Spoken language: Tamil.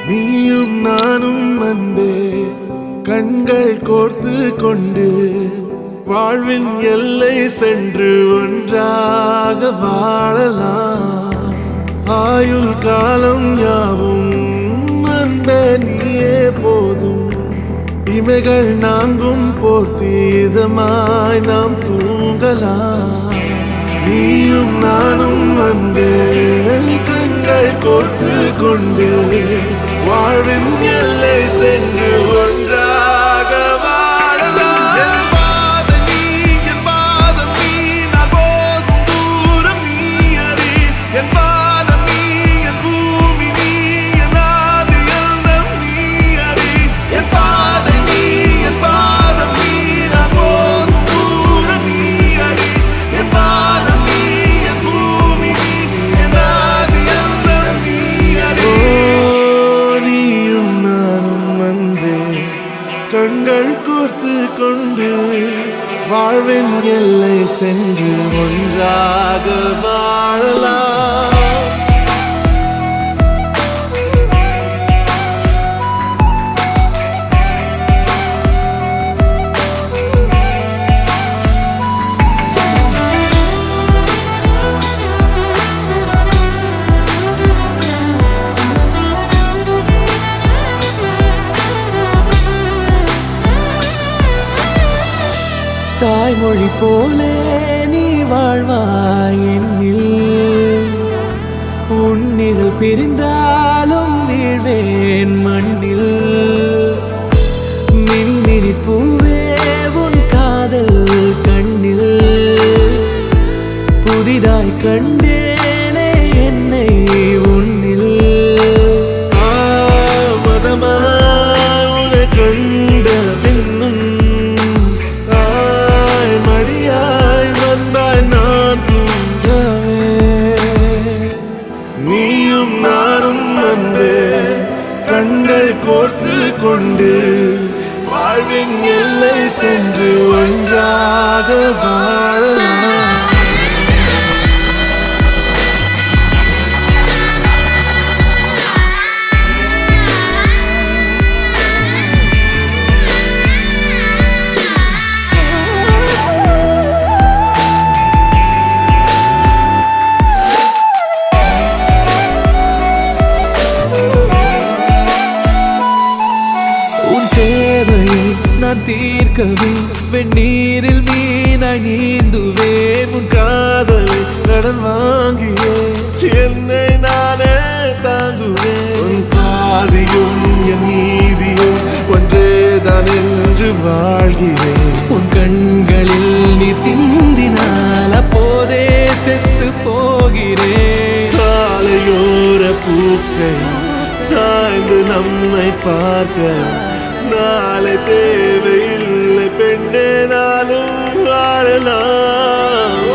நீயும் நானும் அன்பே கண்கள் கோர்த்து கொண்டு வாழ்வின் எல்லை சென்று ஒன்றாக வாழலாம். ஆயுள் காலம் யாவும் அன்பே நீயே போதும். இமைகள் நான்கும் போர்த்தி இதமாய் நாம் தூங்கலாம். நீயும் நானும் அன்பே கண்கள் கோர்த்து கொண்டு வாழ்வின் எல்லை சென்று ஒன்றாக வாழலாம். என் பாதம் நீ, என் பாதம் நீ, நான் போகும் தூரம் நீ அறி. என் பாதம் நீ, என் பூமி நீ, என் ஆதி எல்லாம் நீ அறி. என் பாதம் நீ, என் பாதம் நீ, நான் போகும் தூரம் நீ அறி. என் பாதம் நீ, என் பூமி நீ, என் ஆதி எல்லாம் நீ அறி. நீயும் நானும் வந்தே கண்கள் கோர்த்து கொண்டு வாழ்வின் எல்லை சென்று ஒன்றாக வாழலாம். தாய்மொழி போலே நீ வாழ்வாய் என்னில். உன்னிகள் பிரிந்தாலும் வீழ்வேன் மண்ணில். மின்மினி பூவே உன் காதல் கண்ணில் புதிதாய் கண்டேனே என்னை உன்னில். மதமாய் கண்ட பின்னும் மடியாய் வந்தாய் நான் தூங்கவே. நீயும் நானும் அன்பே கண்கள் கோர்த்து கொண்டு வாழ்வின் எல்லை சென்று ஒன்றாக வாழலாம். நான் தீர்க்கவே வெந்நீரில் மீனாய் நீந்துவேன். உன் காதலை கடன் வாங்கியே என்னை நானே தாங்குவேன். உன் பாதியும் என் நீதியும் ஒன்றேதான் என்று வாழ்கிறேன். உன் கண்களில் நீர் சிந்தினால் அப்போதே செத்து போகிறேன். சாலையோர பூக்கள் சாய்ந்து நம்மை பார்க்க நாளை தேவையில்லை பெண்ணே நாளும் வாழலாம்.